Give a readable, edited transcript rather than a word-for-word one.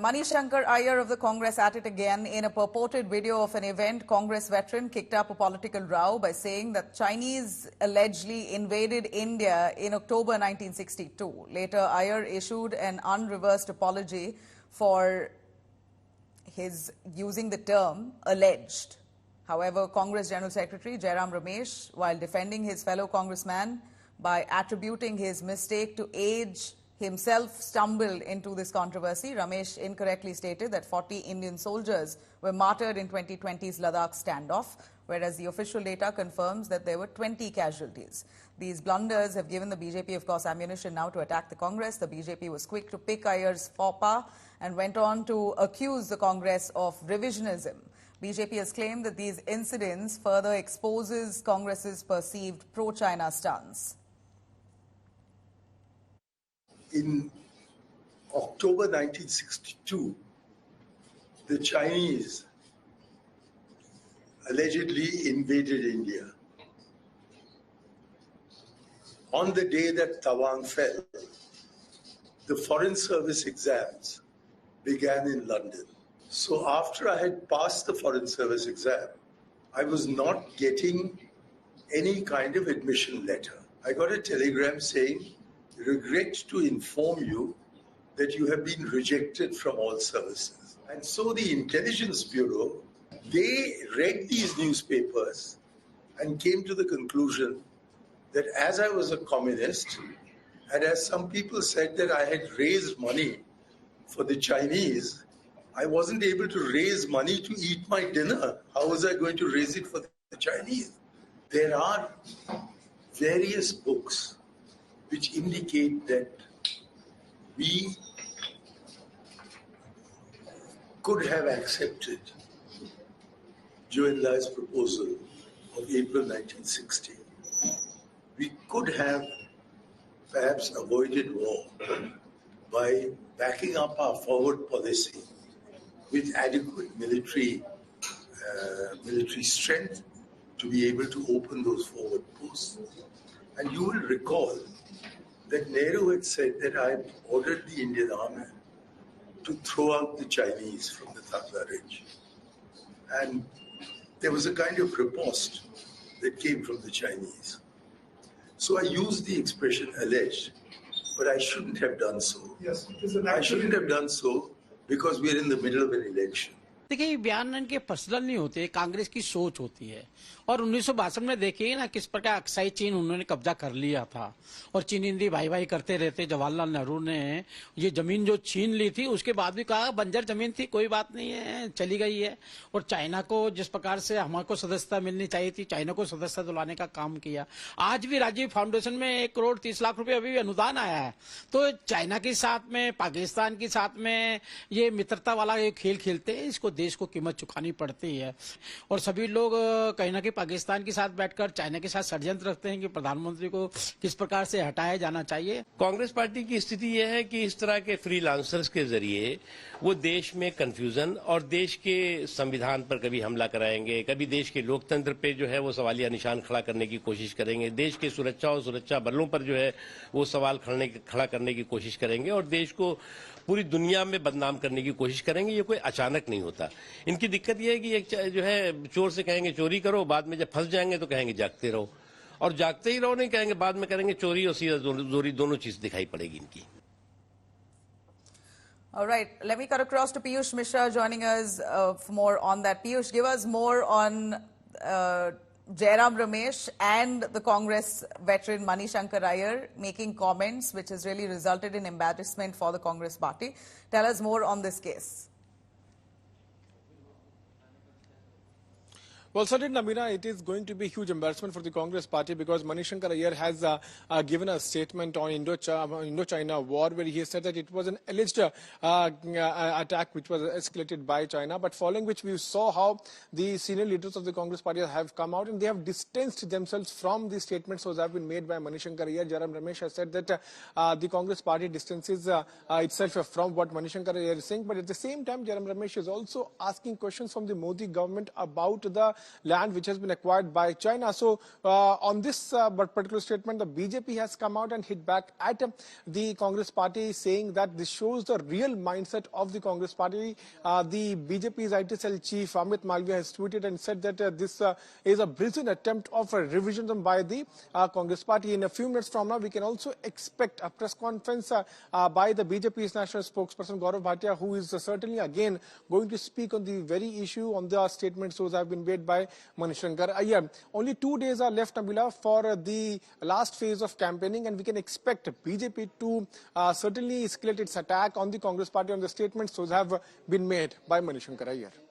Manishankar Iyer of the Congress at it again. In a purported video of an event, Congress veteran kicked up a political row by saying that Chinese allegedly invaded India in October 1962. Later, Iyer issued an unreversed apology for his using the term alleged. However, Congress General Secretary Jairam Ramesh, while defending his fellow congressman by attributing his mistake to age, himself stumbled into this controversy. Ramesh incorrectly stated that 40 Indian soldiers were martyred in 2020's Ladakh standoff, whereas the official data confirms that there were 20 casualties. These blunders have given the BJP, of course, ammunition now to attack the Congress. The BJP was quick to pick Iyer's faux pas and went on to accuse the Congress of revisionism. BJP has claimed that these incidents further exposes Congress's perceived pro-China stance. In October 1962, the Chinese allegedly invaded India. On the day that Tawang fell, the Foreign Service exams began in London. So after I had passed the Foreign Service exam, I was not getting any kind of admission letter. I got a telegram saying, "Regret to inform you that you have been rejected from all services." And so the Intelligence Bureau, they read these newspapers and came to the conclusion that as I was a communist, and as some people said that I had raised money for the Chinese, I wasn't able to raise money to eat my dinner. How was I going to raise it for the Chinese? There are various books which indicate that we could have accepted Zhou Enlai's proposal of April 1960. We could have perhaps avoided war by backing up our forward policy with adequate military strength to be able to open those forward posts. And you will recall that Nehru had said that I ordered the Indian Army to throw out the Chinese from the Thangla Ridge. And there was a kind of riposte that came from the Chinese. So I used the expression alleged, but I shouldn't have done so. Yes, it is an I shouldn't have done so because we're in the middle of an election. देखिए ये बयान इनके personal नहीं होते, कांग्रेस की सोच होती है। और 1962 में देखिए ना किस प्रकार अक्साई चीन उन्होंने कब्जा कर लिया था और चीन हिंदी भाई भाई करते रहते। जवाहरलाल नेहरू ने ये जमीन जो छीन ली थी उसके बाद भी कहा बंजर जमीन थी, कोई बात नहीं है, चली गई है। और चाइना को जिस प्रकार से हमको सदस्यता मिलनी चाहिए थी, चाइना को सदस्यता दिलाने का काम किया। आज भी राजीव फाउंडेशन में 1,30,00,000 रुपए अभी भी अनुदान आया है। तो चाइना के साथ में, पाकिस्तान के साथ में ये मित्रता वाला ये खेल खेलते हैं, इसको देश को कीमत चुकानी पड़ती है। और सभी लोग कहीं ना कहीं पाकिस्तान के साथ बैठकर चाइना के साथ षड्यंत्र रखते हैं कि प्रधानमंत्री को किस प्रकार से हटाया जाना चाहिए। कांग्रेस पार्टी की स्थिति यह है कि इस तरह के फ्रीलांसर्स के जरिए वो देश में कंफ्यूजन और देश के संविधान पर कभी हमला कराएंगे, कभी देश के लोकतंत्र पे जो है वो सवालिया निशान खड़ा करने की कोशिश करेंगे, देश के सुरक्षा और सुरक्षा बलों पर जो है वो सवाल खड़ा करने की कोशिश करेंगे और देश को पूरी दुनिया में बदनाम करने की कोशिश करेंगे। ये कोई अचानक नहीं होता। इनकी दिक्कत यह है कि एक जो है चोर से कहेंगे चोरी करो, बाद में जब फंस जाएंगे तो कहेंगे जागते रहो, और जागते ही रहो नहीं कहेंगे, बाद में करेंगे चोरी और सीधा चोरी, दोनों चीज दिखाई पड़ेगी इनकी। All right, let me cut across to Piyush Mishra joining us for more on that. Piyush, give us more on Jairam Ramesh and the Congress veteran Manishankar Iyer making comments which has really resulted in embarrassment for the Congress party. Tell us more on this case. Well, certainly, Namina, it is going to be a huge embarrassment for the Congress party because Manishankar Iyer has given a statement on Indo-China war where he said that it was an alleged attack which was escalated by China, but following which we saw how the senior leaders of the Congress party have come out and they have distanced themselves from the statements that have been made by Manishankar Iyer. Jairam Ramesh has said that the Congress party distances itself from what Manishankar Iyer is saying, but at the same time, Jairam Ramesh is also asking questions from the Modi government about the land which has been acquired by China. So on this particular statement, the BJP has come out and hit back at the Congress party, saying that this shows the real mindset of the Congress party. The BJP's IT cell chief Amit Malviya has tweeted and said that this is a brazen attempt of revisionism by the Congress party. In a few minutes from now, we can also expect a press conference by the BJP's national spokesperson Gaurav Bhatia, who is certainly again going to speak on the very issue, on the statements those have been made by Manishankar Aiyar. Only 2 days are left, Nabila, for the last phase of campaigning, and we can expect BJP to certainly escalate its attack on the Congress party on the statements those have been made by Manishankar Aiyar.